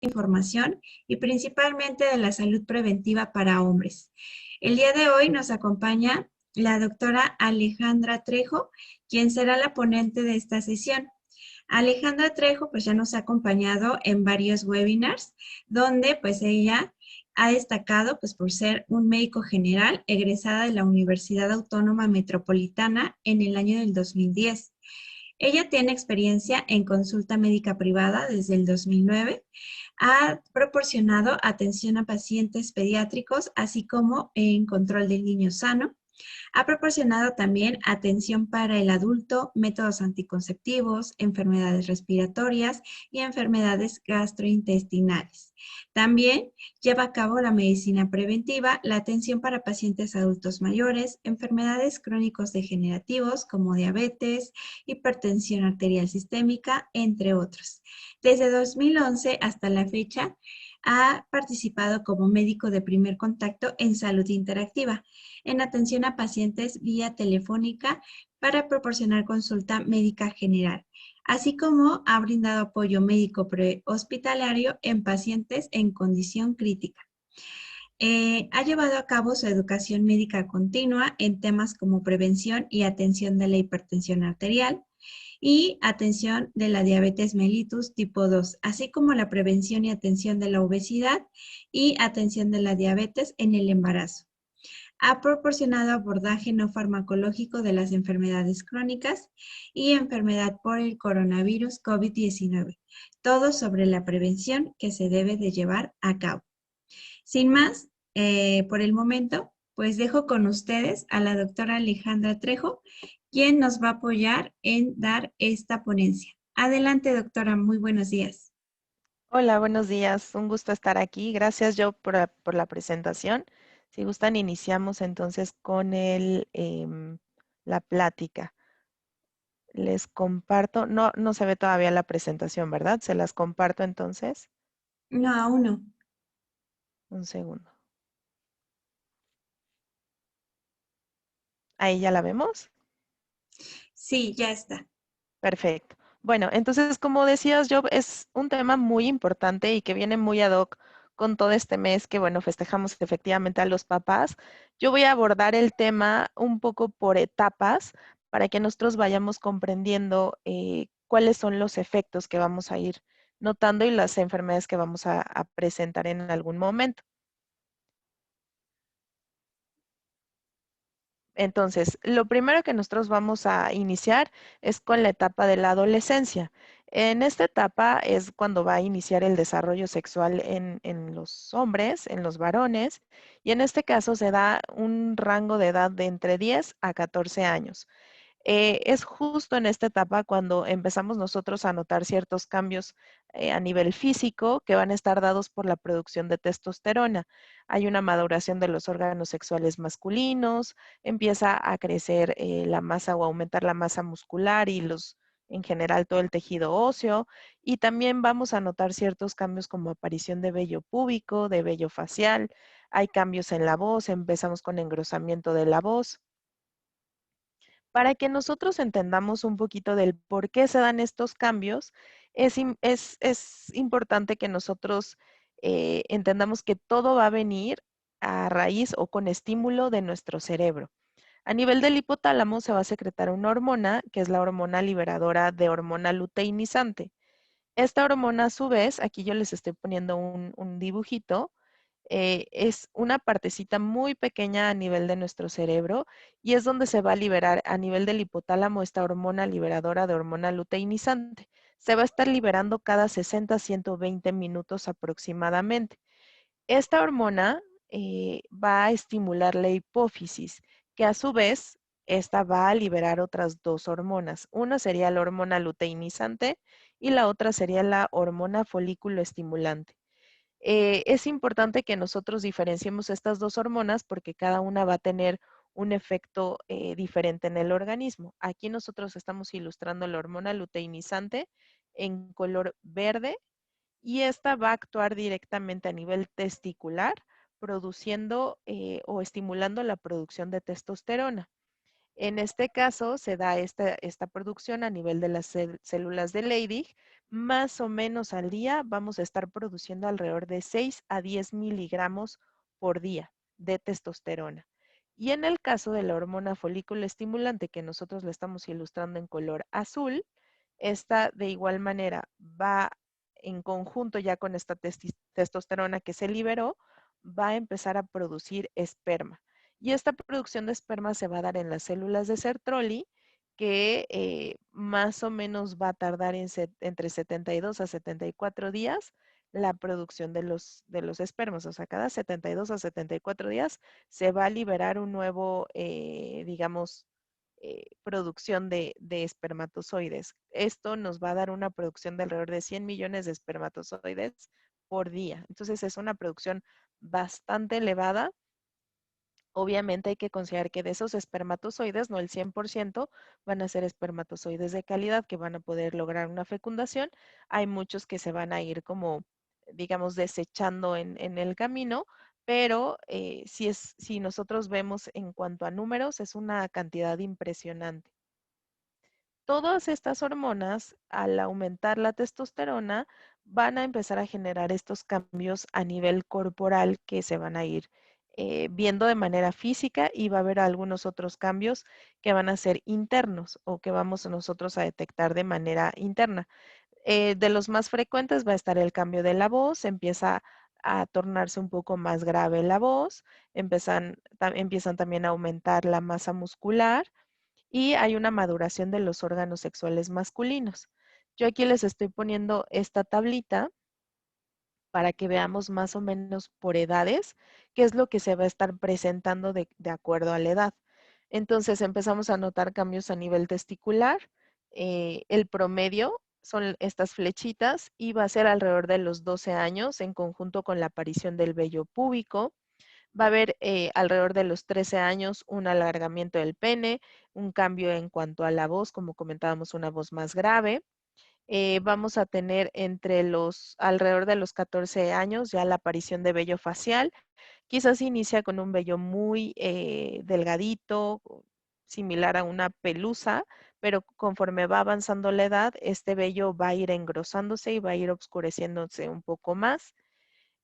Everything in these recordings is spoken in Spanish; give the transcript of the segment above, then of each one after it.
información y principalmente de la salud preventiva para hombres. El día de hoy nos acompaña la doctora Alejandra Trejo, quien será la ponente de esta sesión. Alejandra Trejo pues ya nos ha acompañado en varios webinars donde pues ella ha destacado pues por ser un médico general egresada de la Universidad Autónoma Metropolitana en el año del 2010. Ella tiene experiencia en consulta médica privada desde el 2009. Ha proporcionado atención a pacientes pediátricos, así como en control del niño sano. Ha proporcionado también atención para el adulto, métodos anticonceptivos, enfermedades respiratorias y enfermedades gastrointestinales. También lleva a cabo la medicina preventiva, la atención para pacientes adultos mayores, enfermedades crónicos degenerativos como diabetes, hipertensión arterial sistémica, entre otros. Desde 2011 hasta la fecha, ha participado como médico de primer contacto en salud interactiva, en atención a pacientes vía telefónica para proporcionar consulta médica general, así como ha brindado apoyo médico prehospitalario en pacientes en condición crítica. Ha llevado a cabo su educación médica continua en temas como prevención y atención de la hipertensión arterial y atención de la diabetes mellitus tipo 2, así como la prevención y atención de la obesidad y atención de la diabetes en el embarazo. Ha proporcionado abordaje no farmacológico de las enfermedades crónicas y enfermedad por el coronavirus COVID-19, todo sobre la prevención que se debe de llevar a cabo. Sin más, por el momento, pues dejo con ustedes a la doctora Alejandra Trejo, quien nos va a apoyar en dar esta ponencia. Adelante, doctora, muy buenos días. Hola, buenos días. Un gusto estar aquí. Gracias, Joe, por la presentación. Si gustan, iniciamos entonces con la plática. Les comparto. No, no se ve todavía la presentación, ¿verdad? Se las comparto entonces. No, aún no. Un segundo. Ahí ya la vemos. Sí, ya está. Perfecto. Bueno, entonces, como decías, Job, es un tema muy importante y que viene muy ad hoc con todo este mes que, bueno, festejamos efectivamente a los papás. Yo voy a abordar el tema un poco por etapas para que nosotros vayamos comprendiendo cuáles son los efectos que vamos a ir notando y las enfermedades que vamos a presentar en algún momento. Entonces, lo primero que nosotros vamos a iniciar es con la etapa de la adolescencia. En esta etapa es cuando va a iniciar el desarrollo sexual en los hombres, en los varones, y en este caso se da un rango de edad de entre 10 a 14 años. Es justo en esta etapa cuando empezamos nosotros a notar ciertos cambios a nivel físico que van a estar dados por la producción de testosterona. Hay una maduración de los órganos sexuales masculinos, empieza a crecer la masa o aumentar la masa muscular y en general todo el tejido óseo, y también vamos a notar ciertos cambios como aparición de vello púbico, de vello facial, hay cambios en la voz, empezamos con engrosamiento de la voz. Para que nosotros entendamos un poquito del por qué se dan estos cambios, es importante que nosotros entendamos que todo va a venir a raíz o con estímulo de nuestro cerebro. A nivel del hipotálamo se va a secretar una hormona, que es la hormona liberadora de hormona luteinizante. Esta hormona, a su vez, aquí yo les estoy poniendo un dibujito, es una partecita muy pequeña a nivel de nuestro cerebro y es donde se va a liberar a nivel del hipotálamo esta hormona liberadora de hormona luteinizante. Se va a estar liberando cada 60 a 120 minutos aproximadamente. Esta hormona va a estimular la hipófisis, que a su vez esta va a liberar otras dos hormonas. Una sería la hormona luteinizante y la otra sería la hormona folículo estimulante. Es importante que nosotros diferenciemos estas dos hormonas porque cada una va a tener un efecto diferente en el organismo. Aquí nosotros estamos ilustrando la hormona luteinizante en color verde y esta va a actuar directamente a nivel testicular, produciendo o estimulando la producción de testosterona. En este caso se da esta producción a nivel de las células de Leydig. Más o menos al día vamos a estar produciendo alrededor de 6 a 10 miligramos por día de testosterona. Y en el caso de la hormona folículo estimulante que nosotros le estamos ilustrando en color azul, esta de igual manera va en conjunto ya con esta testosterona que se liberó, va a empezar a producir esperma. Y esta producción de esperma se va a dar en las células de Sertoli, que más o menos va a tardar entre 72 a 74 días la producción de los espermas. O sea, cada 72 a 74 días se va a liberar un nuevo, digamos, producción de espermatozoides. Esto nos va a dar una producción de alrededor de 100 millones de espermatozoides por día. Entonces es una producción bastante elevada. Obviamente hay que considerar que de esos espermatozoides, no el 100%, van a ser espermatozoides de calidad que van a poder lograr una fecundación. Hay muchos que se van a ir como, digamos, desechando en el camino, pero si nosotros vemos en cuanto a números, es una cantidad impresionante. Todas estas hormonas, al aumentar la testosterona, van a empezar a generar estos cambios a nivel corporal que se van a ir viendo de manera física, y va a haber algunos otros cambios que van a ser internos o que vamos nosotros a detectar de manera interna. De los más frecuentes va a estar el cambio de la voz, empieza a tornarse un poco más grave la voz, empiezan también a aumentar la masa muscular, y hay una maduración de los órganos sexuales masculinos. Yo aquí les estoy poniendo esta tablita para que veamos más o menos por edades qué es lo que se va a estar presentando de acuerdo a la edad. Entonces empezamos a notar cambios a nivel testicular. El promedio son estas flechitas y va a ser alrededor de los 12 años en conjunto con la aparición del vello púbico. Va a haber alrededor de los 13 años un alargamiento del pene, un cambio en cuanto a la voz, como comentábamos, una voz más grave. Vamos a tener alrededor de los 14 años ya la aparición de vello facial. Quizás inicia con un vello muy delgadito, similar a una pelusa, pero conforme va avanzando la edad, este vello va a ir engrosándose y va a ir oscureciéndose un poco más.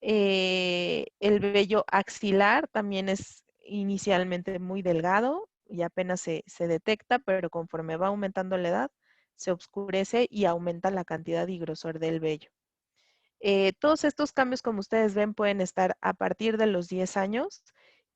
El vello axilar también es inicialmente muy delgado y apenas se detecta, pero conforme va aumentando la edad, se oscurece y aumenta la cantidad y grosor del vello. Todos estos cambios, como ustedes ven, pueden estar a partir de los 10 años,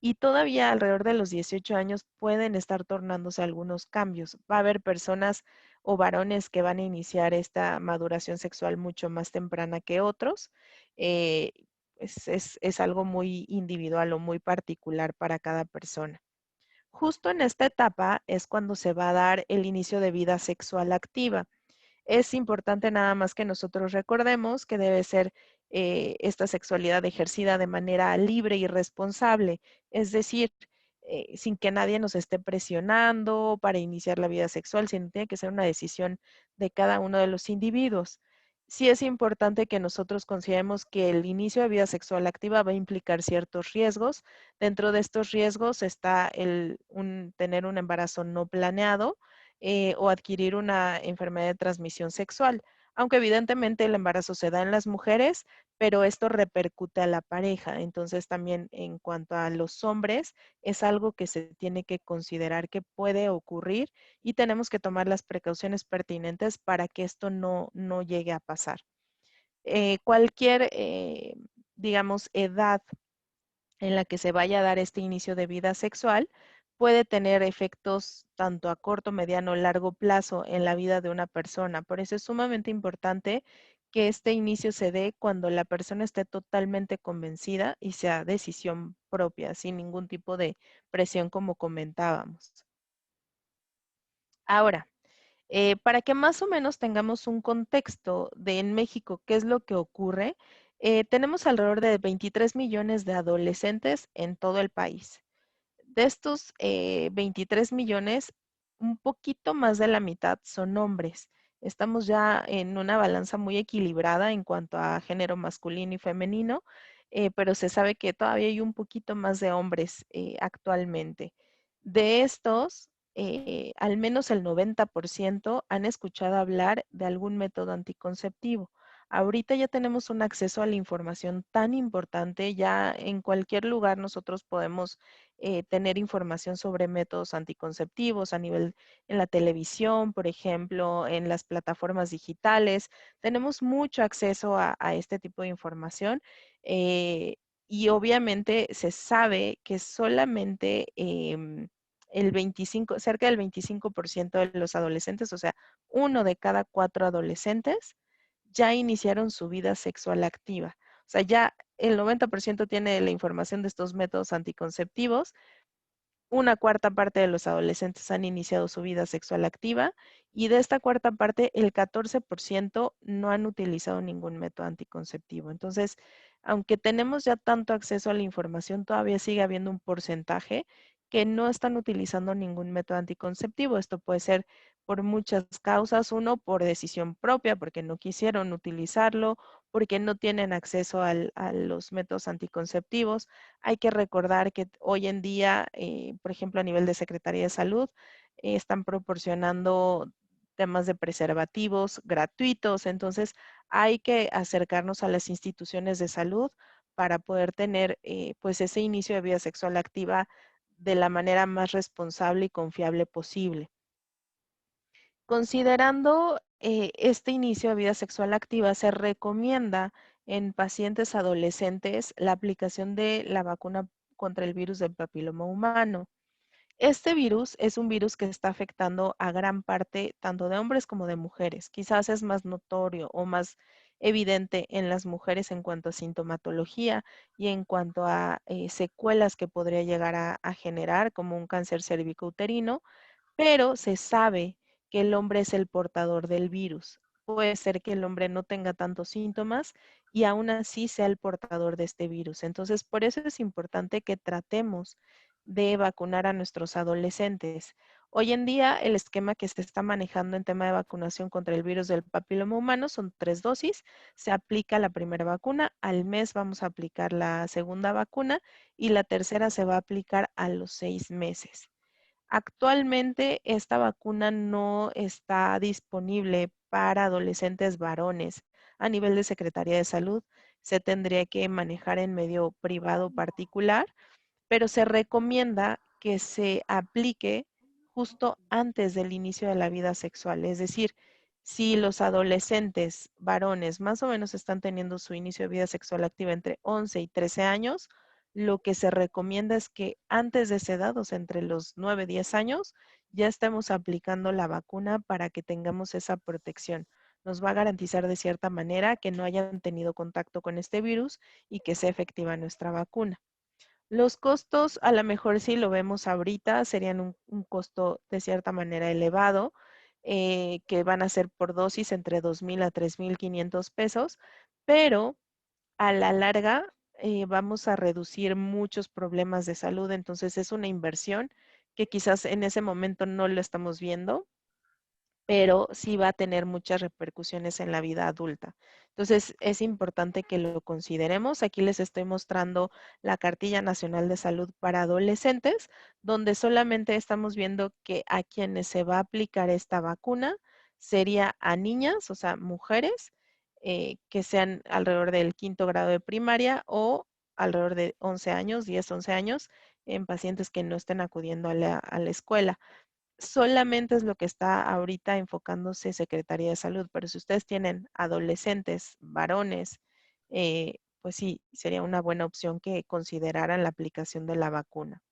y todavía alrededor de los 18 años pueden estar tornándose algunos cambios. Va a haber personas o varones que van a iniciar esta maduración sexual mucho más temprana que otros. Eh, es algo muy individual o muy particular para cada persona. Justo en esta etapa es cuando se va a dar el inicio de vida sexual activa. Es importante nada más que nosotros recordemos que debe ser esta sexualidad ejercida de manera libre y responsable, es decir, sin que nadie nos esté presionando para iniciar la vida sexual, sino tiene que ser una decisión de cada uno de los individuos. Sí es importante que nosotros consideremos que el inicio de vida sexual activa va a implicar ciertos riesgos. Dentro de estos riesgos está tener un embarazo no planeado, o adquirir una enfermedad de transmisión sexual, aunque evidentemente el embarazo se da en las mujeres, pero esto repercute a la pareja. Entonces también en cuanto a los hombres, es algo que se tiene que considerar que puede ocurrir, y tenemos que tomar las precauciones pertinentes para que esto no llegue a pasar. Cualquier, digamos, edad en la que se vaya a dar este inicio de vida sexual puede tener efectos tanto a corto, mediano o largo plazo en la vida de una persona. Por eso es sumamente importante que este inicio se dé cuando la persona esté totalmente convencida y sea decisión propia, sin ningún tipo de presión, como comentábamos. Ahora, para que más o menos tengamos un contexto de en México qué es lo que ocurre, tenemos alrededor de 23 millones de adolescentes en todo el país. De estos 23 millones, un poquito más de la mitad son hombres. Estamos ya en una balanza muy equilibrada en cuanto a género masculino y femenino, pero se sabe que todavía hay un poquito más de hombres actualmente. De estos, al menos el 90% han escuchado hablar de algún método anticonceptivo. Ahorita ya tenemos un acceso a la información tan importante, ya en cualquier lugar nosotros podemos tener información sobre métodos anticonceptivos a nivel en la televisión, por ejemplo, en las plataformas digitales. Tenemos mucho acceso a este tipo de información eh, y obviamente se sabe que solamente cerca del 25% de los adolescentes, o sea, uno de cada cuatro adolescentes, ya iniciaron su vida sexual activa. O sea, ya el 90% tiene la información de estos métodos anticonceptivos, una cuarta parte de los adolescentes han iniciado su vida sexual activa y de esta cuarta parte, el 14% no han utilizado ningún método anticonceptivo. Entonces, aunque tenemos ya tanto acceso a la información, todavía sigue habiendo un porcentaje que no están utilizando ningún método anticonceptivo. Esto puede ser por muchas causas. Uno, por decisión propia, porque no quisieron utilizarlo, porque no tienen acceso a los métodos anticonceptivos. Hay que recordar que hoy en día, por ejemplo, a nivel de Secretaría de Salud, están proporcionando temas de preservativos gratuitos. Entonces, hay que acercarnos a las instituciones de salud para poder tener pues ese inicio de vida sexual activa de la manera más responsable y confiable posible. Considerando este inicio de vida sexual activa, se recomienda en pacientes adolescentes la aplicación de la vacuna contra el virus del papiloma humano. Este virus es un virus que está afectando a gran parte tanto de hombres como de mujeres. Quizás es más notorio o más evidente en las mujeres en cuanto a sintomatología y en cuanto a secuelas que podría llegar a generar, como un cáncer cervicouterino, pero se sabe que el hombre es el portador del virus. Puede ser que el hombre no tenga tantos síntomas y aún así sea el portador de este virus. Entonces, por eso es importante que tratemos de vacunar a nuestros adolescentes. Hoy en día, el esquema que se está manejando en tema de vacunación contra el virus del papiloma humano son 3 dosis. Se aplica la primera vacuna, al mes vamos a aplicar la segunda vacuna y la tercera se va a aplicar a los 6 meses. Actualmente esta vacuna no está disponible para adolescentes varones. A nivel de Secretaría de Salud se tendría que manejar en medio privado particular, pero se recomienda que se aplique justo antes del inicio de la vida sexual. Es decir, si los adolescentes varones más o menos están teniendo su inicio de vida sexual activa entre 11 y 13 años, lo que se recomienda es que antes de esa edad, o sea, entre los 9 y 10 años, ya estemos aplicando la vacuna para que tengamos esa protección. Nos va a garantizar de cierta manera que no hayan tenido contacto con este virus y que sea efectiva nuestra vacuna. Los costos, a lo mejor si lo vemos ahorita, serían un costo de cierta manera elevado, que van a ser por dosis entre 2,000 a 3,500 pesos, pero a la larga vamos a reducir muchos problemas de salud. Entonces es una inversión que quizás en ese momento no lo estamos viendo, pero sí va a tener muchas repercusiones en la vida adulta. Entonces, es importante que lo consideremos. Aquí les estoy mostrando la Cartilla Nacional de Salud para Adolescentes, donde solamente estamos viendo que a quienes se va a aplicar esta vacuna sería a niñas, o sea, mujeres, que sean alrededor del quinto grado de primaria o alrededor de 11 años, 10, 11 años, en pacientes que no estén acudiendo a la escuela. Solamente es lo que está ahorita enfocándose Secretaría de Salud, pero si ustedes tienen adolescentes, varones, pues sí, sería una buena opción que consideraran la aplicación de la vacuna.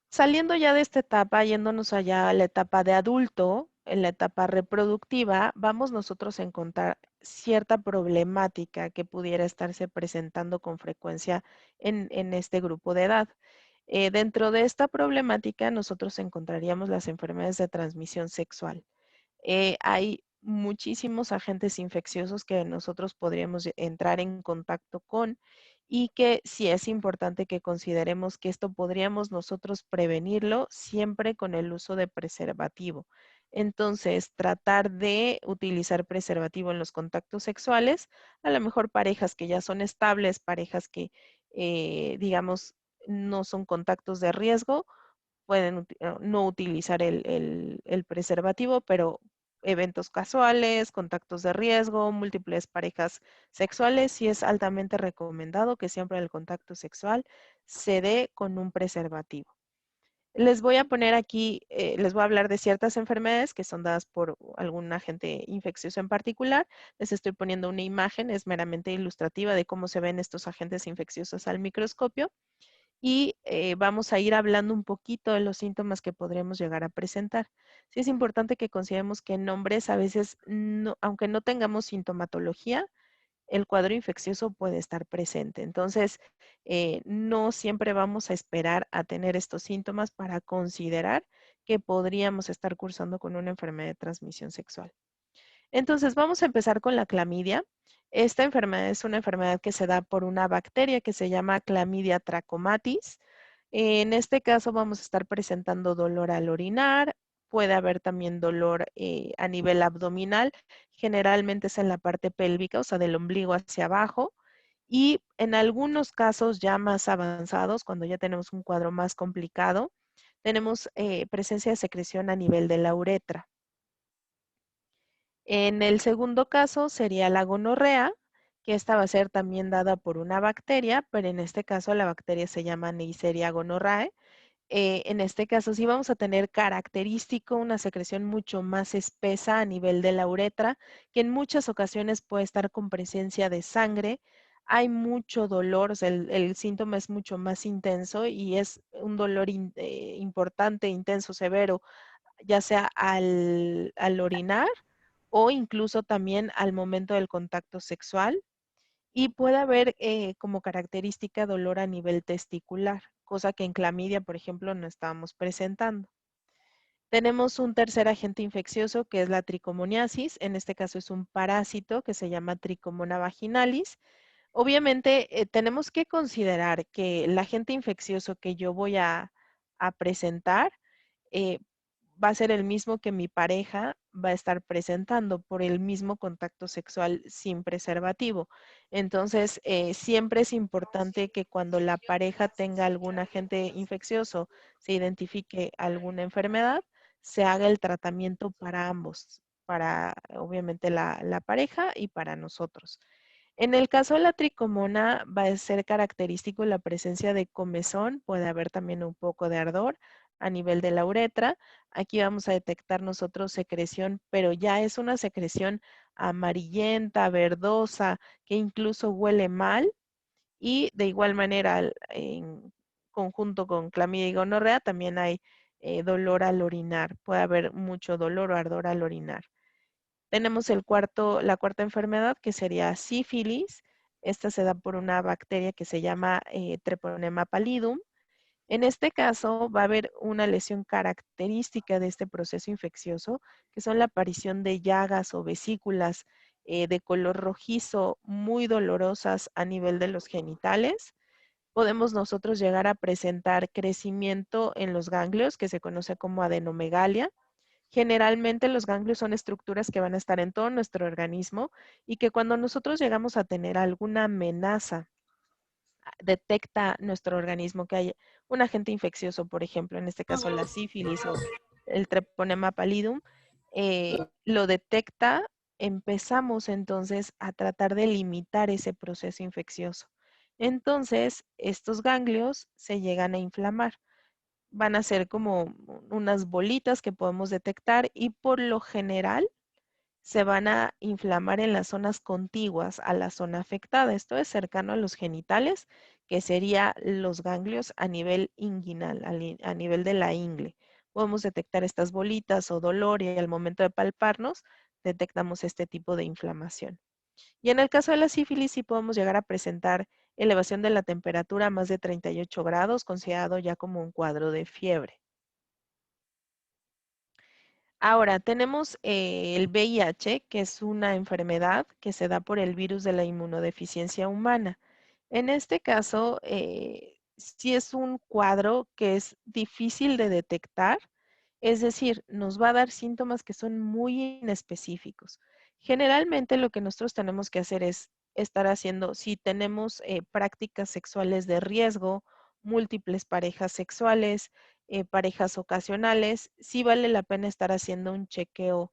Saliendo ya de esta etapa, yéndonos allá a la etapa de adulto, en la etapa reproductiva, vamos nosotros a encontrar cierta problemática que pudiera estarse presentando con frecuencia en este grupo de edad. Dentro de esta problemática, nosotros encontraríamos las enfermedades de transmisión sexual. Hay muchísimos agentes infecciosos que nosotros podríamos entrar en contacto con y que sí es importante que consideremos que esto podríamos nosotros prevenirlo siempre con el uso de preservativo. Entonces, tratar de utilizar preservativo en los contactos sexuales, a lo mejor parejas que ya son estables, parejas que, digamos, no son contactos de riesgo, pueden no utilizar el preservativo, pero eventos casuales, contactos de riesgo, múltiples parejas sexuales, sí es altamente recomendado que siempre el contacto sexual se dé con un preservativo. Les voy a poner aquí, les voy a hablar de ciertas enfermedades que son dadas por algún agente infeccioso en particular. Les estoy poniendo una imagen, es meramente ilustrativa de cómo se ven estos agentes infecciosos al microscopio. Y vamos a ir hablando un poquito de los síntomas que podríamos llegar a presentar. Sí es importante que consideremos que en hombres a veces, aunque no tengamos sintomatología, el cuadro infeccioso puede estar presente. Entonces, no siempre vamos a esperar a tener estos síntomas para considerar que podríamos estar cursando con una enfermedad de transmisión sexual. Entonces, vamos a empezar con la clamidia. Esta enfermedad es una enfermedad que se da por una bacteria que se llama Clamidia trachomatis. En este caso vamos a estar presentando dolor al orinar, puede haber también dolor a nivel abdominal, generalmente es en la parte pélvica, o sea, del ombligo hacia abajo, y en algunos casos ya más avanzados, cuando ya tenemos un cuadro más complicado, tenemos presencia de secreción a nivel de la uretra. En el segundo caso sería la gonorrea, que esta va a ser también dada por una bacteria, pero en este caso la bacteria se llama Neisseria gonorrhoeae. En este caso sí vamos a tener característico una secreción mucho más espesa a nivel de la uretra, que en muchas ocasiones puede estar con presencia de sangre. Hay mucho dolor, o sea, el síntoma es mucho más intenso y es un dolor importante, intenso, severo, ya sea al orinar o incluso también al momento del contacto sexual. Y puede haber como característica dolor a nivel testicular, cosa que en clamidia, por ejemplo, no estábamos presentando. Tenemos un tercer agente infeccioso que es la tricomoniasis. En este caso es un parásito que se llama Tricomona vaginalis. Obviamente tenemos que considerar que el agente infeccioso que yo voy a presentar eh, va a ser el mismo que mi pareja va a estar presentando por el mismo contacto sexual sin preservativo. Entonces, siempre es importante que cuando la pareja tenga algún agente infeccioso, se identifique alguna enfermedad, se haga el tratamiento para ambos, para obviamente la pareja y para nosotros. En el caso de la tricomona va a ser característico la presencia de comezón, puede haber también un poco de ardor a nivel de la uretra. Aquí vamos a detectar nosotros secreción, pero ya es una secreción amarillenta, verdosa, que incluso huele mal y de igual manera en conjunto con clamidia y gonorrea también hay dolor al orinar, puede haber mucho dolor o ardor al orinar. Tenemos la cuarta enfermedad que sería sífilis. Esta se da por una bacteria que se llama Treponema pallidum. En este caso va a haber una lesión característica de este proceso infeccioso, que son la aparición de llagas o vesículas de color rojizo muy dolorosas a nivel de los genitales. Podemos nosotros llegar a presentar crecimiento en los ganglios, que se conoce como adenomegalia. Generalmente los ganglios son estructuras que van a estar en todo nuestro organismo y que cuando nosotros llegamos a tener alguna amenaza, detecta nuestro organismo que hay un agente infeccioso, por ejemplo, en este caso la sífilis o el Treponema pallidum, lo detecta, empezamos entonces a tratar de limitar ese proceso infeccioso. Entonces, estos ganglios se llegan a inflamar, van a ser como unas bolitas que podemos detectar y por lo general se van a inflamar en las zonas contiguas a la zona afectada. Esto es cercano a los genitales, que sería los ganglios a nivel inguinal, a nivel de la ingle. Podemos detectar estas bolitas o dolor y al momento de palparnos detectamos este tipo de inflamación. Y en el caso de la sífilis sí podemos llegar a presentar elevación de la temperatura a más de 38 grados, considerado ya como un cuadro de fiebre. Ahora, tenemos el VIH, que es una enfermedad que se da por el virus de la inmunodeficiencia humana. En este caso, sí es un cuadro que es difícil de detectar, es decir, nos va a dar síntomas que son muy inespecíficos. Generalmente lo que nosotros tenemos que hacer es estar haciendo, si tenemos prácticas sexuales de riesgo múltiples parejas sexuales, parejas ocasionales, sí vale la pena estar haciendo un chequeo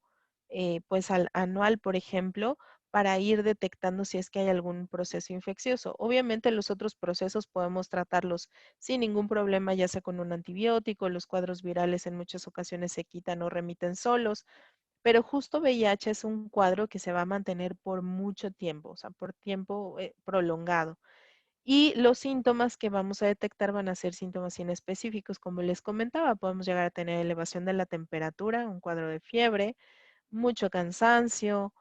pues anual, por ejemplo, para ir detectando si es que hay algún proceso infeccioso. Obviamente los otros procesos podemos tratarlos sin ningún problema, ya sea con un antibiótico, los cuadros virales en muchas ocasiones se quitan o remiten solos, pero justo VIH es un cuadro que se va a mantener por mucho tiempo, o sea, por tiempo prolongado. Y los síntomas que vamos a detectar van a ser síntomas inespecíficos, como les comentaba, podemos llegar a tener elevación de la temperatura, un cuadro de fiebre, mucho cansancio,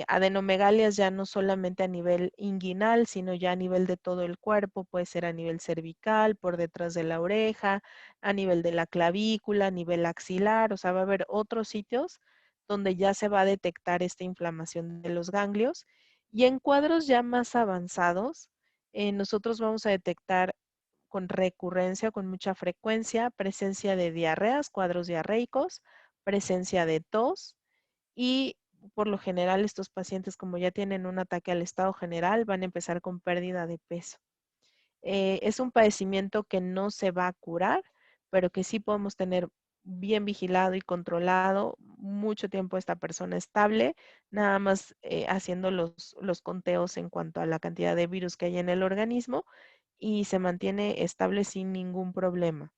adenomegalias ya no solamente a nivel inguinal, sino ya a nivel de todo el cuerpo, puede ser a nivel cervical, por detrás de la oreja, a nivel de la clavícula, a nivel axilar, o sea, va a haber otros sitios donde ya se va a detectar esta inflamación de los ganglios. Y en cuadros ya más avanzados, nosotros vamos a detectar con recurrencia, con mucha frecuencia, presencia de diarreas, cuadros diarreicos, presencia de tos, y por lo general estos pacientes, como ya tienen un ataque al estado general, van a empezar con pérdida de peso. Es un padecimiento que no se va a curar, pero que sí podemos tener bien vigilado y controlado mucho tiempo esta persona estable, nada más haciendo los conteos en cuanto a la cantidad de virus que hay en el organismo y se mantiene estable sin ningún problema.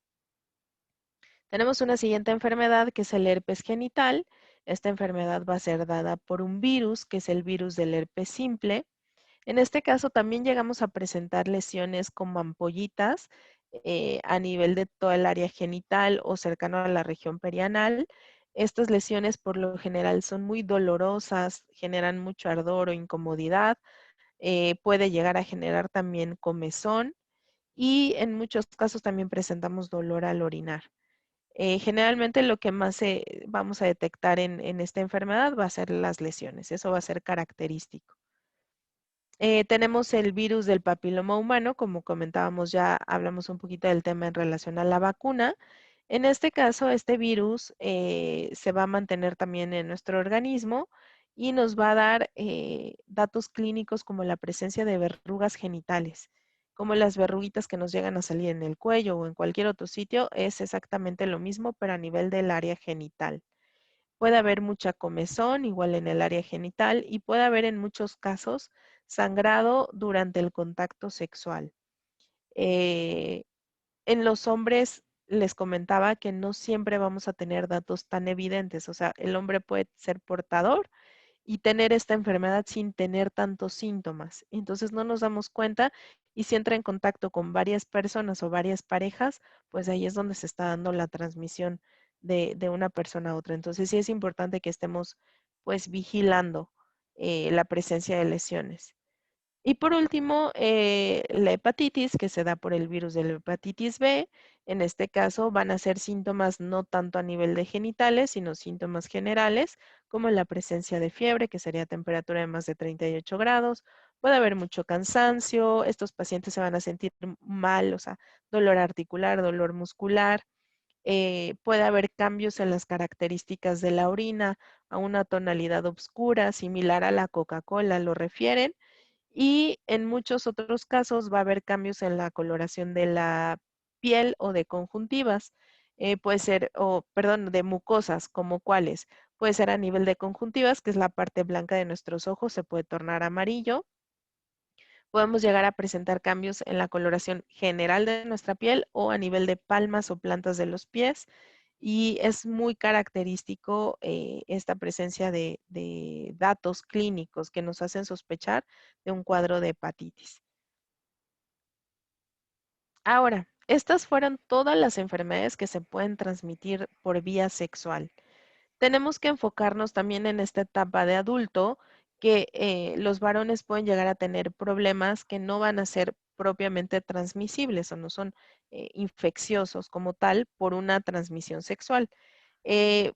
Tenemos una siguiente enfermedad que es el herpes genital. Esta enfermedad va a ser dada por un virus, que es el virus del herpes simple. En este caso también llegamos a presentar lesiones como ampollitas a nivel de toda el área genital o cercano a la región perianal. Estas lesiones por lo general son muy dolorosas, generan mucho ardor o incomodidad, puede llegar a generar también comezón y en muchos casos también presentamos dolor al orinar. Generalmente lo que más vamos a detectar en esta enfermedad va a ser las lesiones, eso va a ser característico. Tenemos el virus del papiloma humano, como comentábamos ya, hablamos un poquito del tema en relación a la vacuna. En este caso, este virus se va a mantener también en nuestro organismo y nos va a dar datos clínicos como la presencia de verrugas genitales, como las verruguitas que nos llegan a salir en el cuello o en cualquier otro sitio, es exactamente lo mismo, pero a nivel del área genital. Puede haber mucha comezón, igual en el área genital, y puede haber en muchos casos sangrado durante el contacto sexual. Eh, en los hombres les comentaba que no siempre vamos a tener datos tan evidentes, o sea, el hombre puede ser portador y tener esta enfermedad sin tener tantos síntomas. Entonces no nos damos cuenta y si entra en contacto con varias personas o varias parejas, pues ahí es donde se está dando la transmisión de una persona a otra. Entonces sí es importante que estemos pues vigilando la presencia de lesiones. Y por último, la hepatitis, que se da por el virus de la hepatitis B. En este caso van a ser síntomas no tanto a nivel de genitales, sino síntomas generales, como la presencia de fiebre, que sería temperatura de más de 38 grados. Puede haber mucho cansancio, estos pacientes se van a sentir mal, o sea, dolor articular, dolor muscular. Puede haber cambios en las características de la orina a una tonalidad oscura, similar a la Coca-Cola, lo refieren y en muchos otros casos va a haber cambios en la coloración de la piel o de conjuntivas. Puede ser, o perdón, de mucosas, como cuáles. Puede ser a nivel de conjuntivas, que es la parte blanca de nuestros ojos, se puede tornar amarillo. Podemos llegar a presentar cambios en la coloración general de nuestra piel o a nivel de palmas o plantas de los pies. Y es muy característico esta presencia de datos clínicos que nos hacen sospechar de un cuadro de hepatitis. Ahora, estas fueron todas las enfermedades que se pueden transmitir por vía sexual. Tenemos que enfocarnos también en esta etapa de adulto, que los varones pueden llegar a tener problemas que no van a ser propiamente transmisibles o no son infecciosos como tal por una transmisión sexual.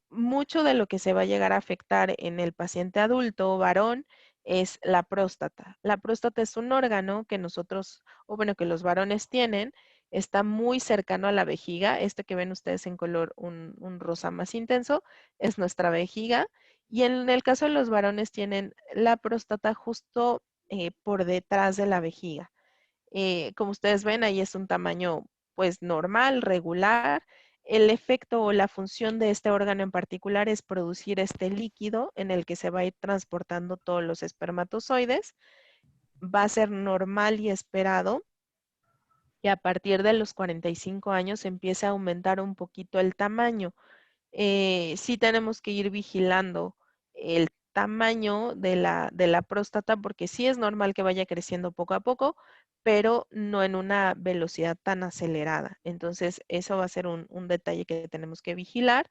Mucho de lo que se va a llegar a afectar en el paciente adulto o varón es la próstata. La próstata es un órgano que nosotros, o bueno, que los varones tienen, está muy cercano a la vejiga. Este que ven ustedes en color un rosa más intenso es nuestra vejiga. Y en el caso de los varones tienen la próstata justo por detrás de la vejiga. Como ustedes ven, ahí es un tamaño pues normal, regular. El efecto o la función de este órgano en particular es producir este líquido en el que se va a ir transportando todos los espermatozoides. Va a ser normal y esperado que a partir de los 45 años empiece a aumentar un poquito el tamaño. Sí tenemos que ir vigilando el tamaño de la próstata porque sí es normal que vaya creciendo poco a poco, pero no en una velocidad tan acelerada. Entonces, eso va a ser un detalle que tenemos que vigilar.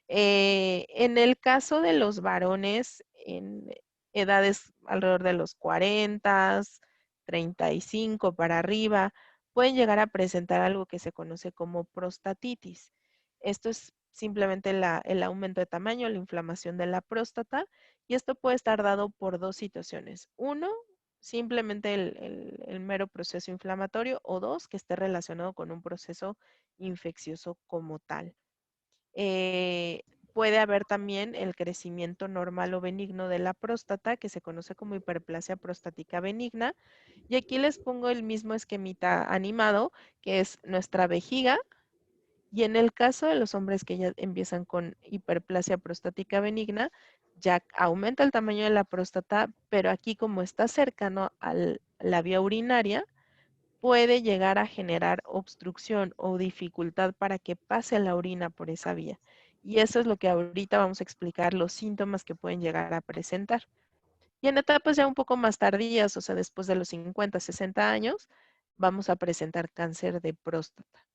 En el caso de los varones en edades alrededor de los 40, 35 para arriba, pueden llegar a presentar algo que se conoce como prostatitis. Esto es simplemente el aumento de tamaño, la inflamación de la próstata, y esto puede estar dado por dos situaciones. Uno, simplemente el mero proceso inflamatorio, o dos, que esté relacionado con un proceso infeccioso como tal. Eh, Puede haber también el crecimiento normal o benigno de la próstata, que se conoce como hiperplasia prostática benigna. Y aquí les pongo el mismo esquemita animado, que es nuestra vejiga. Y en el caso de los hombres que ya empiezan con hiperplasia prostática benigna, ya aumenta el tamaño de la próstata, pero aquí como está cercano a la vía urinaria, puede llegar a generar obstrucción o dificultad para que pase la orina por esa vía. Y eso es lo que ahorita vamos a explicar, los síntomas que pueden llegar a presentar. Y en etapas ya un poco más tardías, o sea, después de los 50, 60 años, vamos a presentar cáncer de próstata.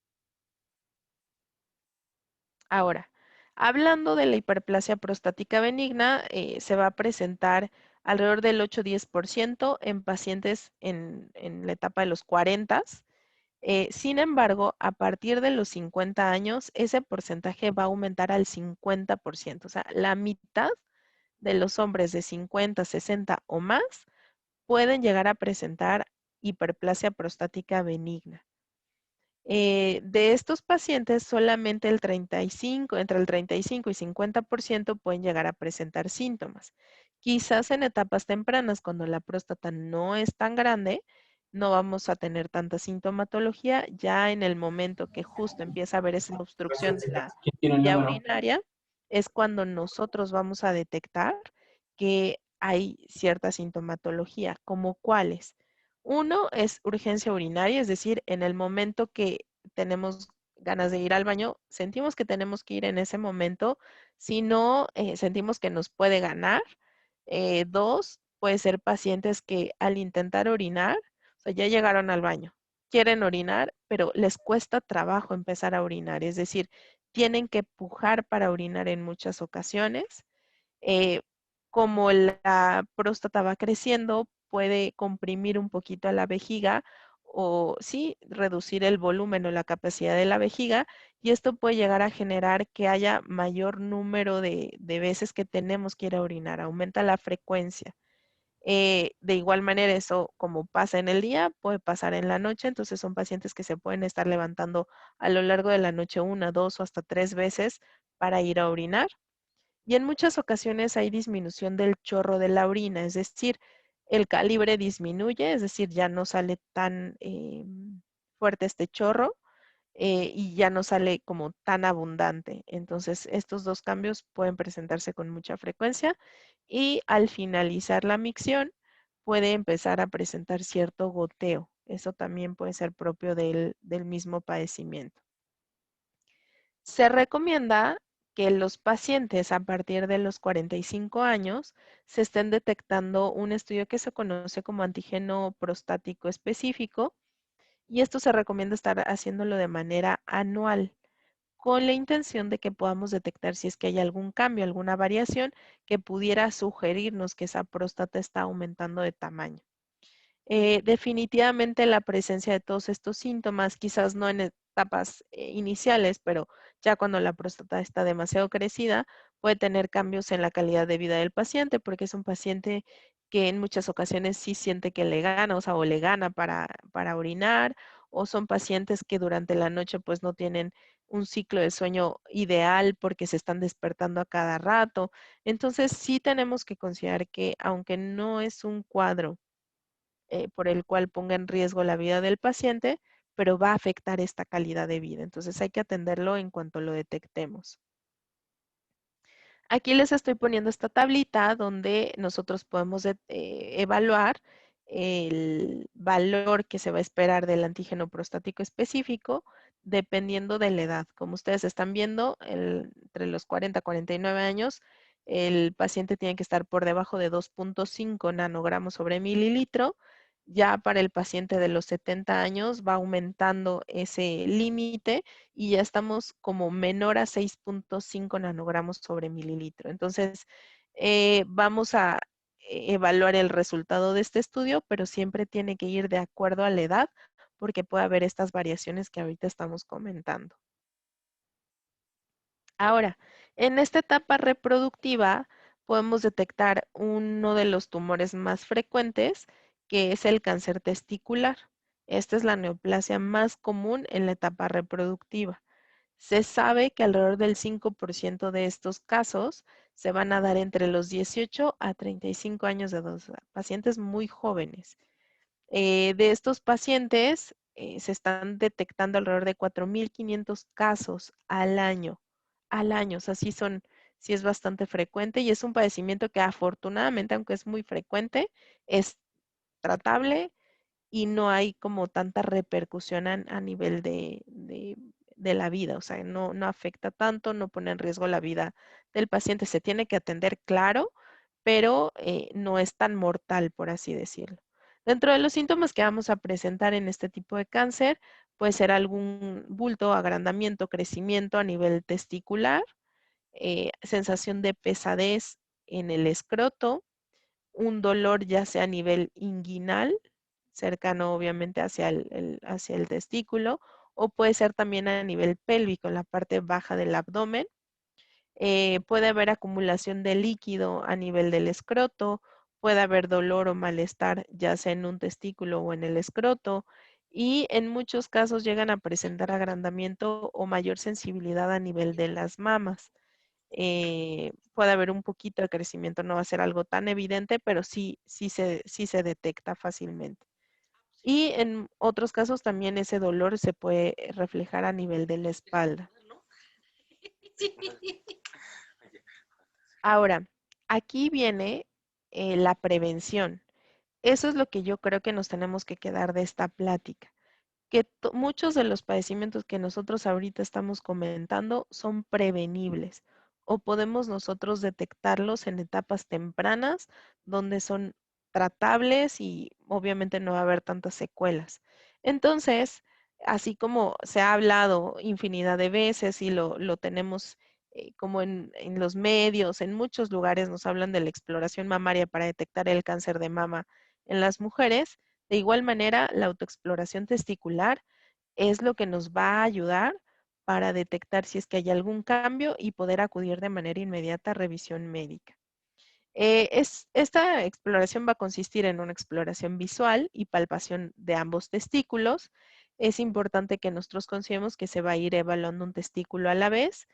Ahora, hablando de la hiperplasia prostática benigna, se va a presentar alrededor del 8-10% en pacientes en la etapa de los 40. Sin embargo, a partir de los 50 años, ese porcentaje va a aumentar al 50%. O sea, la mitad de los hombres de 50, 60 o más pueden llegar a presentar hiperplasia prostática benigna. De estos pacientes, solamente el 35, entre el 35 y 50% pueden llegar a presentar síntomas. Quizás en etapas tempranas, cuando la próstata no es tan grande, no vamos a tener tanta sintomatología. Ya en el momento que justo empieza a haber esa obstrucción de la ¿Quién tiene el vía número? urinaria, es cuando nosotros vamos a detectar que hay cierta sintomatología, como cuáles. Uno es urgencia urinaria, es decir, en el momento que tenemos ganas de ir al baño, sentimos que tenemos que ir en ese momento, si no, sentimos que nos puede ganar. Dos, puede ser pacientes que al intentar orinar, o sea, ya llegaron al baño, quieren orinar, pero les cuesta trabajo empezar a orinar, es decir, tienen que pujar para orinar en muchas ocasiones. eh, Como la próstata va creciendo, puede comprimir un poquito a la vejiga o sí, reducir el volumen o la capacidad de la vejiga, y esto puede llegar a generar que haya mayor número de veces que tenemos que ir a orinar, aumenta la frecuencia. De igual manera, eso como pasa en el día, puede pasar en la noche, entonces son pacientes que se pueden estar levantando a lo largo de la noche una, dos o hasta tres veces para ir a orinar. Y en muchas ocasiones hay disminución del chorro de la orina, es decir, el calibre disminuye, es decir, ya no sale tan fuerte este chorro, y ya no sale como tan abundante. Entonces, estos dos cambios pueden presentarse con mucha frecuencia y al finalizar la micción puede empezar a presentar cierto goteo. Eso también puede ser propio del mismo padecimiento. Se recomienda que los pacientes a partir de los 45 años se estén detectando un estudio que se conoce como antígeno prostático específico, y esto se recomienda estar haciéndolo de manera anual con la intención de que podamos detectar si es que hay algún cambio, alguna variación que pudiera sugerirnos que esa próstata está aumentando de tamaño. Definitivamente la presencia de todos estos síntomas, quizás no en etapas iniciales, pero ya cuando la próstata está demasiado crecida, puede tener cambios en la calidad de vida del paciente, porque es un paciente que en muchas ocasiones sí siente que le gana, o sea, o le gana para orinar, o son pacientes que durante la noche pues no tienen un ciclo de sueño ideal porque se están despertando a cada rato. Entonces sí tenemos que considerar que aunque no es un cuadro por el cual ponga en riesgo la vida del paciente, pero va a afectar esta calidad de vida. Entonces hay que atenderlo en cuanto lo detectemos. Aquí les estoy poniendo esta tablita donde nosotros podemos evaluar el valor que se va a esperar del antígeno prostático específico dependiendo de la edad. Como ustedes están viendo, entre los 40 y 49 años, el paciente tiene que estar por debajo de 2.5 nanogramos sobre mililitro. Ya para el paciente de los 70 años va aumentando ese límite y ya estamos como menor a 6.5 nanogramos sobre mililitro. Entonces, vamos a evaluar el resultado de este estudio, pero siempre tiene que ir de acuerdo a la edad porque puede haber estas variaciones que ahorita estamos comentando. Ahora, en esta etapa reproductiva podemos detectar uno de los tumores más frecuentes, que es el cáncer testicular. Esta es la neoplasia más común en la etapa reproductiva. Se sabe que alrededor del 5% de estos casos se van a dar entre los 18 a 35 años de edad, o sea, pacientes muy jóvenes. De estos pacientes se están detectando alrededor de 4.500 casos al año, o sea, sí es bastante frecuente y es un padecimiento que afortunadamente, aunque es muy frecuente, es tratable y no hay como tanta repercusión a nivel de la vida, o sea, no afecta tanto, no pone en riesgo la vida del paciente. Se tiene que atender, claro, pero no es tan mortal, por así decirlo. Dentro de los síntomas que vamos a presentar en este tipo de cáncer, puede ser algún bulto, agrandamiento, crecimiento a nivel testicular, sensación de pesadez en el escroto, un dolor ya sea a nivel inguinal, cercano obviamente hacia el testículo, o puede ser también a nivel pélvico, en la parte baja del abdomen. Puede haber acumulación de líquido a nivel del escroto, puede haber dolor o malestar ya sea en un testículo o en el escroto, y en muchos casos llegan a presentar agrandamiento o mayor sensibilidad a nivel de las mamas. Puede haber un poquito de crecimiento, no va a ser algo tan evidente, pero sí se detecta fácilmente. Y en otros casos también ese dolor se puede reflejar a nivel de la espalda. Ahora, aquí viene la prevención. Eso es lo que yo creo que nos tenemos que quedar de esta plática, que muchos de los padecimientos que nosotros ahorita estamos comentando son prevenibles o podemos nosotros detectarlos en etapas tempranas donde son tratables y obviamente no va a haber tantas secuelas. Entonces, así como se ha hablado infinidad de veces y lo tenemos como en los medios, en muchos lugares nos hablan de la exploración mamaria para detectar el cáncer de mama en las mujeres, de igual manera, la autoexploración testicular es lo que nos va a ayudar para detectar si es que hay algún cambio y poder acudir de manera inmediata a revisión médica. Esta exploración va a consistir en una exploración visual y palpación de ambos testículos. Es importante que nosotros consideremos que se va a ir evaluando un testículo a la vez.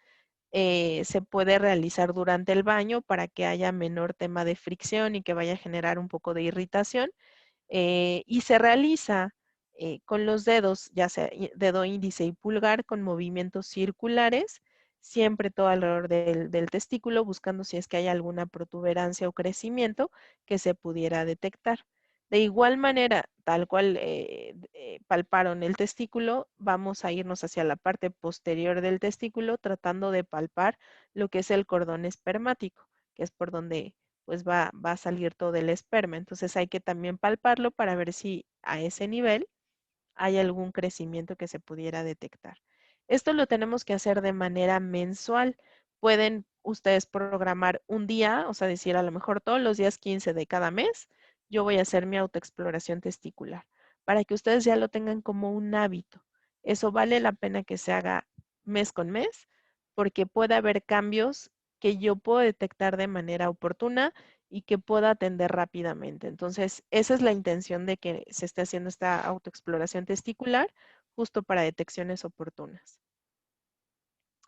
Se puede realizar durante el baño para que haya menor tema de fricción y que vaya a generar un poco de irritación y se realiza con los dedos, ya sea dedo índice y pulgar, con movimientos circulares, siempre todo alrededor del testículo, buscando si es que hay alguna protuberancia o crecimiento que se pudiera detectar. De igual manera, tal cual palparon el testículo, vamos a irnos hacia la parte posterior del testículo tratando de palpar lo que es el cordón espermático, que es por donde pues va a salir todo el esperma. Entonces hay que también palparlo para ver si a ese nivel hay algún crecimiento que se pudiera detectar. Esto lo tenemos que hacer de manera mensual. Pueden ustedes programar un día, o sea, decir a lo mejor todos los días 15 de cada mes, yo voy a hacer mi autoexploración testicular, para que ustedes ya lo tengan como un hábito. Eso vale la pena que se haga mes con mes, porque puede haber cambios que yo puedo detectar de manera oportuna y que pueda atender rápidamente. Entonces, esa es la intención de que se esté haciendo esta autoexploración testicular justo para detecciones oportunas.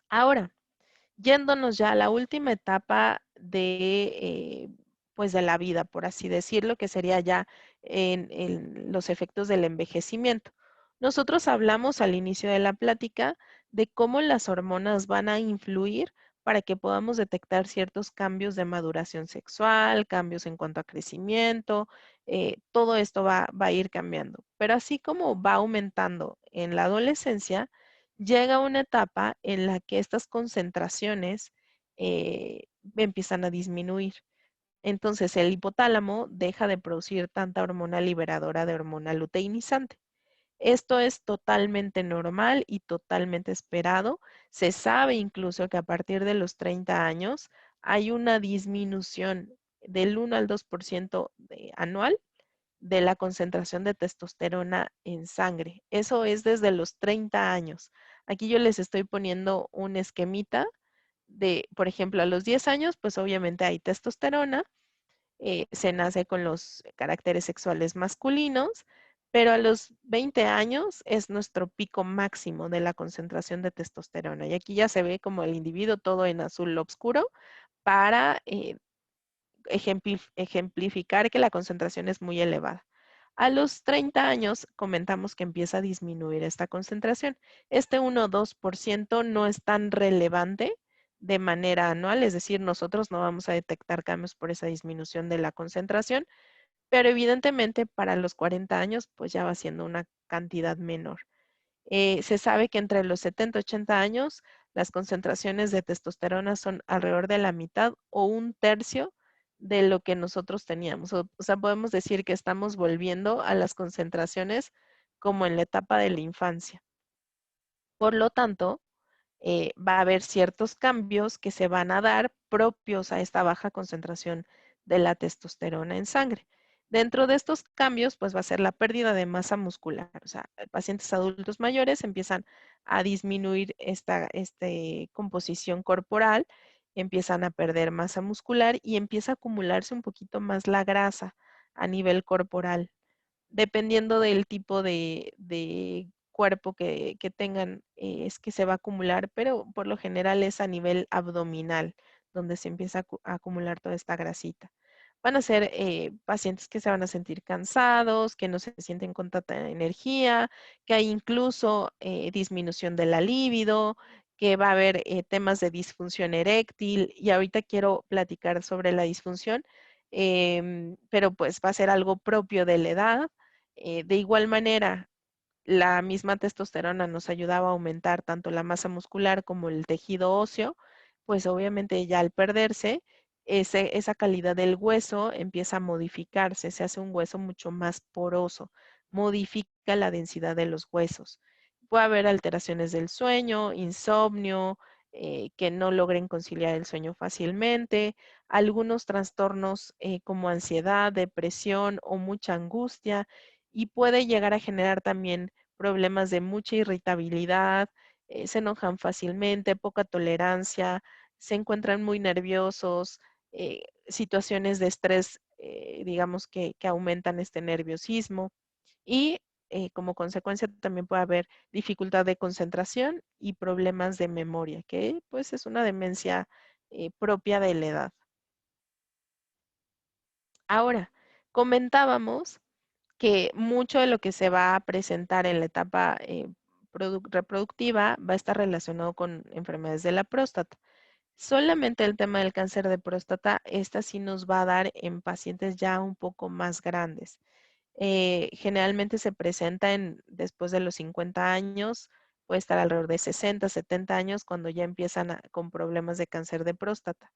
Ahora, yéndonos ya a la última etapa de pues de la vida, por así decirlo, que sería ya en los efectos del envejecimiento. Nosotros hablamos al inicio de la plática de cómo las hormonas van a influir para que podamos detectar ciertos cambios de maduración sexual, cambios en cuanto a crecimiento, todo esto va a ir cambiando. Pero así como va aumentando en la adolescencia, llega una etapa en la que estas concentraciones empiezan a disminuir. Entonces el hipotálamo deja de producir tanta hormona liberadora de hormona luteinizante. Esto es totalmente normal y totalmente esperado. Se sabe incluso que a partir de los 30 años hay una disminución del 1 al 2% anual de la concentración de testosterona en sangre. Eso es desde los 30 años. Aquí yo les estoy poniendo un esquemita de, por ejemplo, a los 10 años, pues obviamente hay testosterona, se nace con los caracteres sexuales masculinos, pero a los 20 años es nuestro pico máximo de la concentración de testosterona. Y aquí ya se ve como el individuo todo en azul oscuro para ejemplificar que la concentración es muy elevada. A los 30 años comentamos que empieza a disminuir esta concentración. Este 1 o 2% no es tan relevante de manera anual, es decir, nosotros no vamos a detectar cambios por esa disminución de la concentración, pero evidentemente para los 40 años pues ya va siendo una cantidad menor. Se sabe que entre los 70 y 80 años las concentraciones de testosterona son alrededor de la mitad o un tercio de lo que nosotros teníamos. O sea, podemos decir que estamos volviendo a las concentraciones como en la etapa de la infancia. Por lo tanto, va a haber ciertos cambios que se van a dar propios a esta baja concentración de la testosterona en sangre. Dentro de estos cambios, pues va a ser la pérdida de masa muscular. O sea, pacientes adultos mayores empiezan a disminuir esta composición corporal, empiezan a perder masa muscular y empieza a acumularse un poquito más la grasa a nivel corporal dependiendo del tipo de cuerpo que tengan, es que se va a acumular, pero por lo general es a nivel abdominal, donde se empieza a acumular toda esta grasita. Van a ser pacientes que se van a sentir cansados, que no se sienten con tanta energía, que hay incluso disminución de la libido, que va a haber temas de disfunción eréctil. Y ahorita quiero platicar sobre la disfunción, pero pues va a ser algo propio de la edad. De igual manera, la misma testosterona nos ayudaba a aumentar tanto la masa muscular como el tejido óseo, pues obviamente ya al perderse, esa calidad del hueso empieza a modificarse, se hace un hueso mucho más poroso, modifica la densidad de los huesos. Puede haber alteraciones del sueño, insomnio, que no logren conciliar el sueño fácilmente, algunos trastornos como ansiedad, depresión o mucha angustia, y puede llegar a generar también problemas de mucha irritabilidad, se enojan fácilmente, poca tolerancia, se encuentran muy nerviosos, situaciones de estrés, digamos que aumentan este nerviosismo y como consecuencia también puede haber dificultad de concentración y problemas de memoria, que pues es una demencia propia de la edad. Ahora, comentábamos que mucho de lo que se va a presentar en la etapa reproductiva va a estar relacionado con enfermedades de la próstata. Solamente el tema del cáncer de próstata, esta sí nos va a dar en pacientes ya un poco más grandes. Generalmente se presenta después de los 50 años, puede estar alrededor de 60, 70 años cuando ya empiezan con problemas de cáncer de próstata.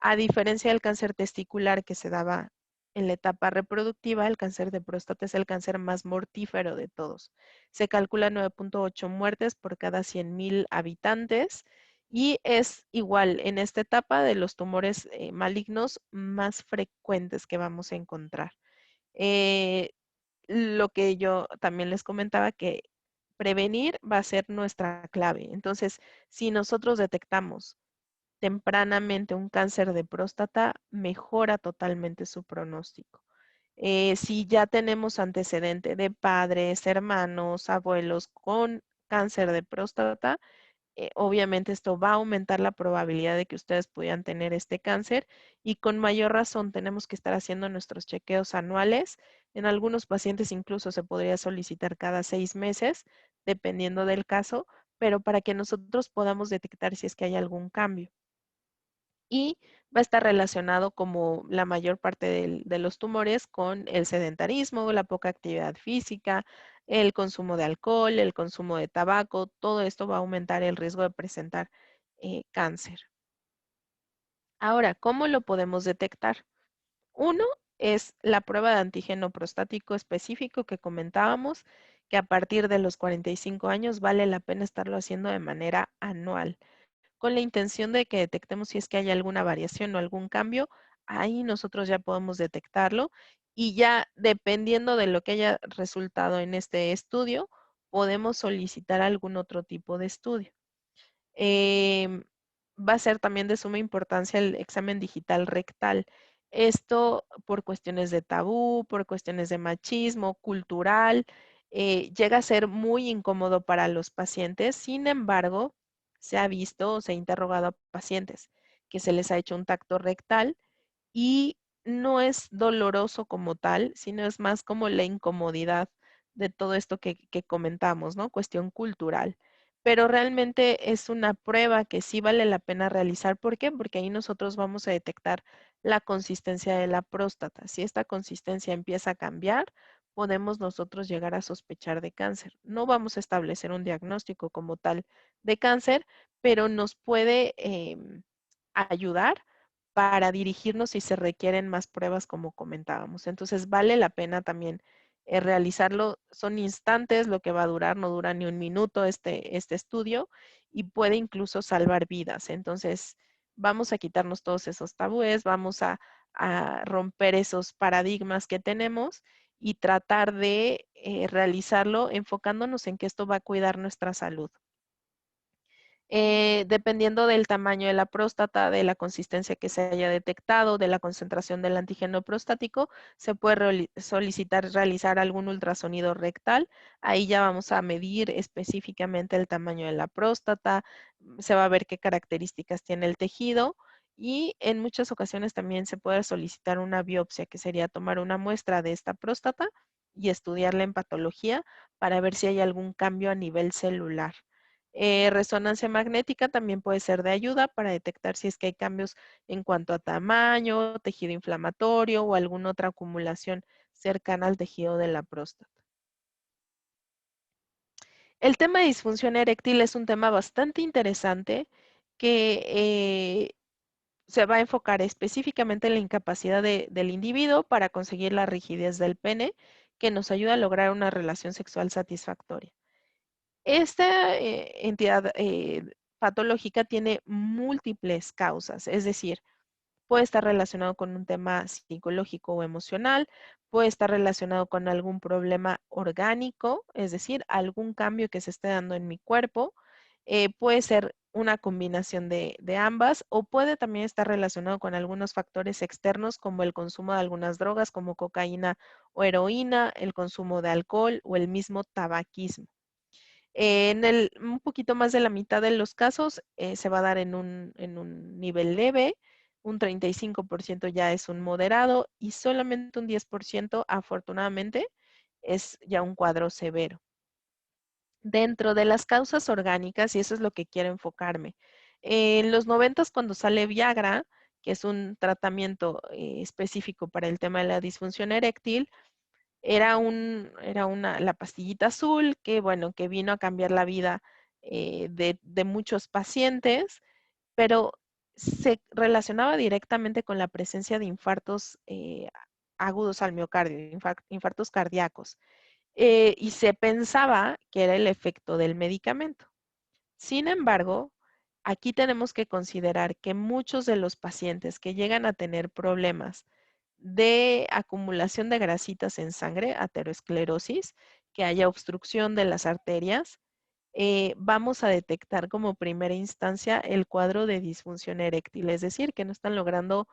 A diferencia del cáncer testicular que se daba en la etapa reproductiva, el cáncer de próstata es el cáncer más mortífero de todos. Se calcula 9.8 muertes por cada 100,000 habitantes y es igual en esta etapa de los tumores malignos más frecuentes que vamos a encontrar. Eh, lo que yo también les comentaba que prevenir va a ser nuestra clave. Entonces, si nosotros detectamos tempranamente un cáncer de próstata, mejora totalmente su pronóstico. Si ya tenemos antecedente de padres, hermanos, abuelos con cáncer de próstata, obviamente esto va a aumentar la probabilidad de que ustedes pudieran tener este cáncer y con mayor razón tenemos que estar haciendo nuestros chequeos anuales. En algunos pacientes incluso se podría solicitar cada 6 meses, dependiendo del caso, pero para que nosotros podamos detectar si es que hay algún cambio. Y va a estar relacionado como la mayor parte de los tumores con el sedentarismo, la poca actividad física, el consumo de alcohol, el consumo de tabaco, todo esto va a aumentar el riesgo de presentar cáncer. Ahora, ¿cómo lo podemos detectar? Uno es la prueba de antígeno prostático específico que comentábamos, que a partir de los 45 años vale la pena estarlo haciendo de manera anual con la intención de que detectemos si es que hay alguna variación o algún cambio, ahí nosotros ya podemos detectarlo y ya dependiendo de lo que haya resultado en este estudio, podemos solicitar algún otro tipo de estudio. Em, Va a ser también de suma importancia el examen digital rectal. Esto por cuestiones de tabú, por cuestiones de machismo, cultural, llega a ser muy incómodo para los pacientes. Sin embargo, se ha visto o se ha interrogado a pacientes que se les ha hecho un tacto rectal y no es doloroso como tal, sino es más como la incomodidad de todo esto que comentamos, ¿no? Cuestión cultural. Pero realmente es una prueba que sí vale la pena realizar. ¿Por qué? Porque ahí nosotros vamos a detectar la consistencia de la próstata. Si esta consistencia empieza a cambiar, podemos nosotros llegar a sospechar de cáncer. No vamos a establecer un diagnóstico como tal de cáncer, pero nos puede ayudar para dirigirnos si se requieren más pruebas como comentábamos. Entonces vale la pena también realizarlo. Son instantes lo que va a durar, no dura ni un minuto este estudio y puede incluso salvar vidas. Entonces vamos a quitarnos todos esos tabúes, vamos a romper esos paradigmas que tenemos y tratar de realizarlo enfocándonos en que esto va a cuidar nuestra salud. Dependiendo del tamaño de la próstata, de la consistencia que se haya detectado, de la concentración del antígeno prostático, se puede solicitar realizar algún ultrasonido rectal. Ahí ya vamos a medir específicamente el tamaño de la próstata, se va a ver qué características tiene el tejido y en muchas ocasiones también se puede solicitar una biopsia, que sería tomar una muestra de esta próstata y estudiarla en patología para ver si hay algún cambio a nivel celular. Resonancia magnética también puede ser de ayuda para detectar si es que hay cambios en cuanto a tamaño, tejido inflamatorio o alguna otra acumulación cercana al tejido de la próstata. El tema de disfunción eréctil es un tema bastante interesante que se va a enfocar específicamente en la incapacidad del individuo para conseguir la rigidez del pene que nos ayuda a lograr una relación sexual satisfactoria. Esta entidad patológica tiene múltiples causas, es decir, puede estar relacionado con un tema psicológico o emocional, puede estar relacionado con algún problema orgánico, es decir, algún cambio que se esté dando en mi cuerpo, puede ser una combinación de ambas o puede también estar relacionado con algunos factores externos como el consumo de algunas drogas como cocaína o heroína, el consumo de alcohol o el mismo tabaquismo. Un poquito más de la mitad de los casos se va a dar en un nivel leve, un 35% ya es un moderado y solamente un 10% afortunadamente es ya un cuadro severo. Dentro de las causas orgánicas, y eso es lo que quiero enfocarme, en los 90 cuando sale Viagra, que es un tratamiento específico para el tema de la disfunción eréctil, la pastillita azul que, bueno, que vino a cambiar la vida de muchos pacientes, pero se relacionaba directamente con la presencia de infartos agudos al miocardio, infartos cardíacos, y se pensaba que era el efecto del medicamento. Sin embargo, aquí tenemos que considerar que muchos de los pacientes que llegan a tener problemas de acumulación de grasitas en sangre, aterosclerosis, que haya obstrucción de las arterias, vamos a detectar como primera instancia el cuadro de disfunción eréctil, es decir, que no están logrando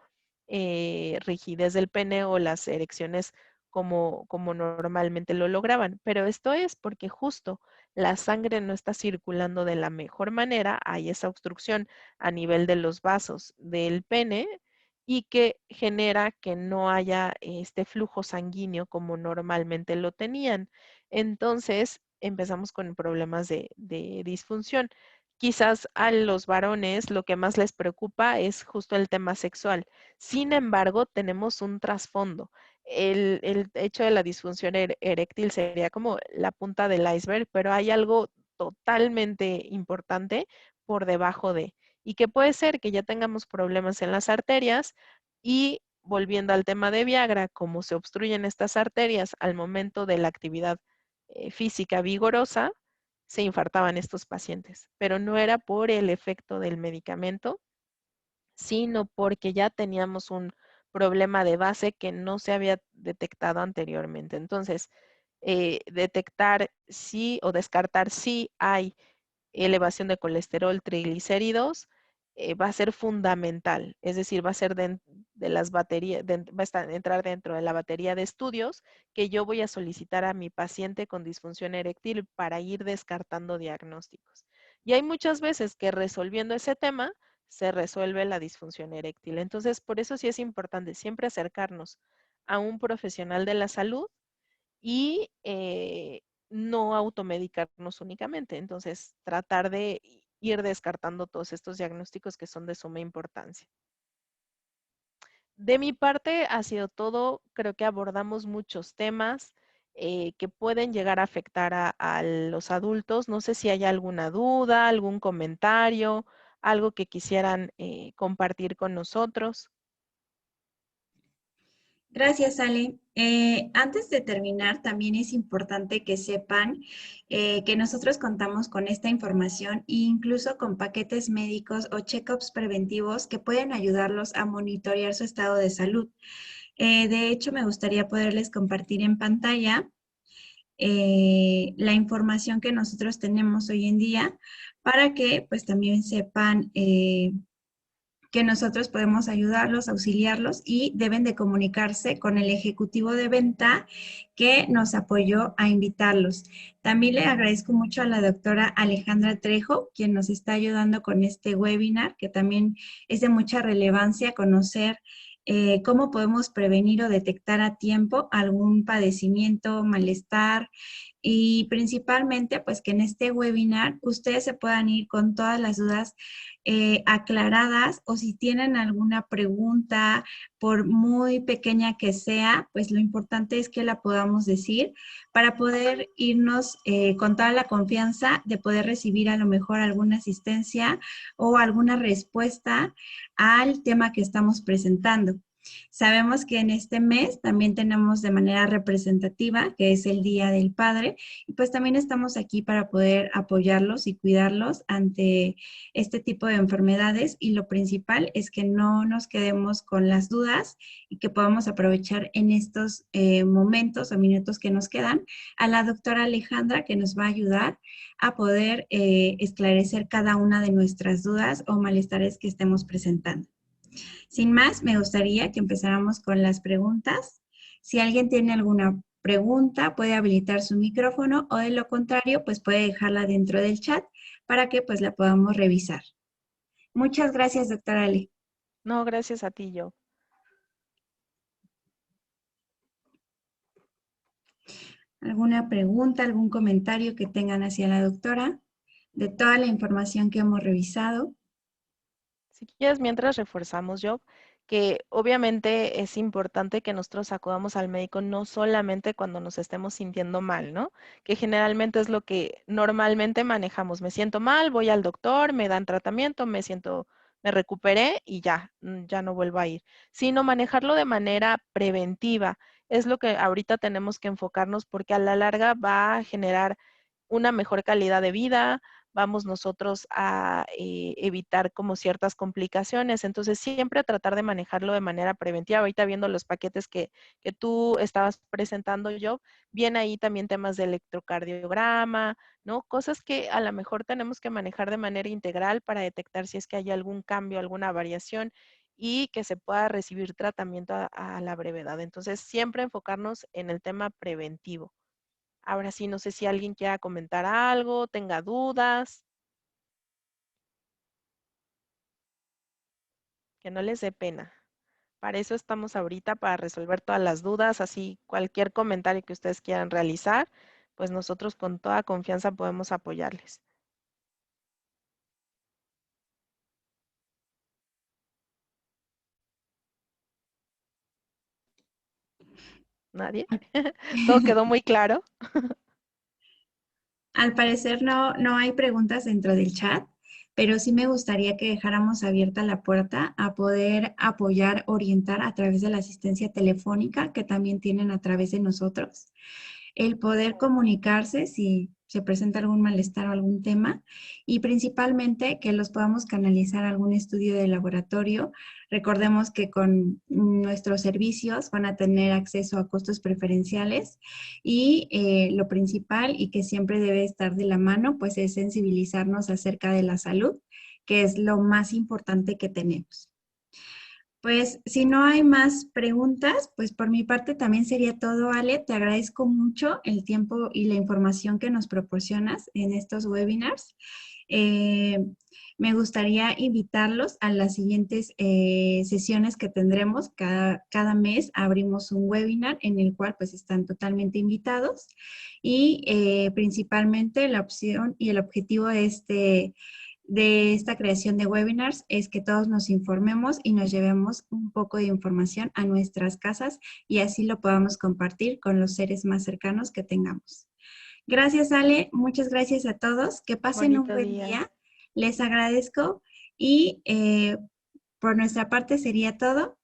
rigidez del pene o las erecciones como normalmente lo lograban. Pero esto es porque justo la sangre no está circulando de la mejor manera, hay esa obstrucción a nivel de los vasos del pene y que genera que no haya este flujo sanguíneo como normalmente lo tenían. Entonces empezamos con problemas de disfunción. Quizás a los varones lo que más les preocupa es justo el tema sexual. Sin embargo, tenemos un trasfondo. El hecho de la disfunción eréctil sería como la punta del iceberg, pero hay algo totalmente importante por debajo de, y que puede ser que ya tengamos problemas en las arterias y volviendo al tema de Viagra, como se obstruyen estas arterias al momento de la actividad física vigorosa, se infartaban estos pacientes, pero no era por el efecto del medicamento, sino porque ya teníamos un problema de base que no se había detectado anteriormente. Entonces, detectar sí o descartar si hay elevación de colesterol, triglicéridos, va a ser fundamental. Es decir, va a ser de las baterías, va a entrar dentro de la batería de estudios que yo voy a solicitar a mi paciente con disfunción eréctil para ir descartando diagnósticos. Y hay muchas veces que resolviendo ese tema se resuelve la disfunción eréctil. Entonces, por eso sí es importante siempre acercarnos a un profesional de la salud y no automedicarnos únicamente. Entonces, tratar de ir descartando todos estos diagnósticos que son de suma importancia. De mi parte ha sido todo. Creo que abordamos muchos temas que pueden llegar a afectar a los adultos. No sé si hay alguna duda, algún comentario, algo que quisieran compartir con nosotros. Gracias, Ale. Antes de terminar, también es importante que sepan que nosotros contamos con esta información e incluso con paquetes médicos o check-ups preventivos que pueden ayudarlos a monitorear su estado de salud. De hecho, me gustaría poderles compartir en pantalla la información que nosotros tenemos hoy en día para que pues también sepan que nosotros podemos ayudarlos, auxiliarlos y deben de comunicarse con el ejecutivo de venta que nos apoyó a invitarlos. También le agradezco mucho a la doctora Alejandra Trejo, quien nos está ayudando con este webinar, que también es de mucha relevancia conocer cómo podemos prevenir o detectar a tiempo algún padecimiento, malestar, y principalmente pues que en este webinar ustedes se puedan ir con todas las dudas aclaradas, o si tienen alguna pregunta, por muy pequeña que sea, pues lo importante es que la podamos decir para poder irnos con toda la confianza de poder recibir a lo mejor alguna asistencia o alguna respuesta al tema que estamos presentando. Sabemos que en este mes también tenemos de manera representativa, que es el Día del Padre, y pues también estamos aquí para poder apoyarlos y cuidarlos ante este tipo de enfermedades, y lo principal es que no nos quedemos con las dudas y que podamos aprovechar en estos momentos o minutos que nos quedan a la doctora Alejandra, que nos va a ayudar a poder esclarecer cada una de nuestras dudas o malestares que estemos presentando. Sin más, me gustaría que empezáramos con las preguntas. Si alguien tiene alguna pregunta, puede habilitar su micrófono, o de lo contrario, pues puede dejarla dentro del chat para que pues la podamos revisar. Muchas gracias, doctora Ale. No, gracias a ti, yo. ¿Alguna pregunta, algún comentario que tengan hacia la doctora de toda la información que hemos revisado? Si quieres, mientras reforzamos, yo, que obviamente es importante que nosotros acudamos al médico no solamente cuando nos estemos sintiendo mal, ¿no? Que generalmente es lo que normalmente manejamos. Me siento mal, voy al doctor, me dan tratamiento, me recuperé y ya, ya no vuelvo a ir. Sino manejarlo de manera preventiva. Es lo que ahorita tenemos que enfocarnos porque a la larga va a generar una mejor calidad de vida, vamos nosotros a evitar como ciertas complicaciones. Entonces, siempre tratar de manejarlo de manera preventiva. Ahorita viendo los paquetes que tú estabas presentando, yo, viene ahí también temas de electrocardiograma, ¿no? Cosas que a lo mejor tenemos que manejar de manera integral para detectar si es que hay algún cambio, alguna variación y que se pueda recibir tratamiento a la brevedad. Entonces, siempre enfocarnos en el tema preventivo. Ahora sí, no sé si alguien quiera comentar algo, tenga dudas, que no les dé pena. Para eso estamos ahorita, para resolver todas las dudas, así cualquier comentario que ustedes quieran realizar, pues nosotros con toda confianza podemos apoyarles. ¿Nadie? ¿Todo quedó muy claro? Al parecer no hay preguntas dentro del chat, pero sí me gustaría que dejáramos abierta la puerta a poder apoyar, orientar a través de la asistencia telefónica que también tienen a través de nosotros. El poder comunicarse si se presenta algún malestar o algún tema y principalmente que los podamos canalizar a algún estudio de laboratorio. Recordemos que con nuestros servicios van a tener acceso a costos preferenciales y lo principal y que siempre debe estar de la mano pues es sensibilizarnos acerca de la salud, que es lo más importante que tenemos. Pues si no hay más preguntas, pues por mi parte también sería todo, Ale. Te agradezco mucho el tiempo y la información que nos proporcionas en estos webinars. Eh, Me gustaría invitarlos a las siguientes sesiones que tendremos. Cada mes abrimos un webinar en el cual pues están totalmente invitados y principalmente la opción y el objetivo de esta creación de webinars es que todos nos informemos y nos llevemos un poco de información a nuestras casas y así lo podamos compartir con los seres más cercanos que tengamos. Gracias, Ale. Muchas gracias a todos. Que pasen un Bonito buen día. día. Les agradezco y por nuestra parte sería todo.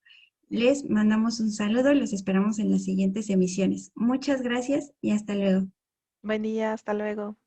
Les mandamos un saludo y los esperamos en las siguientes emisiones. Muchas gracias y hasta luego. Buen día, hasta luego.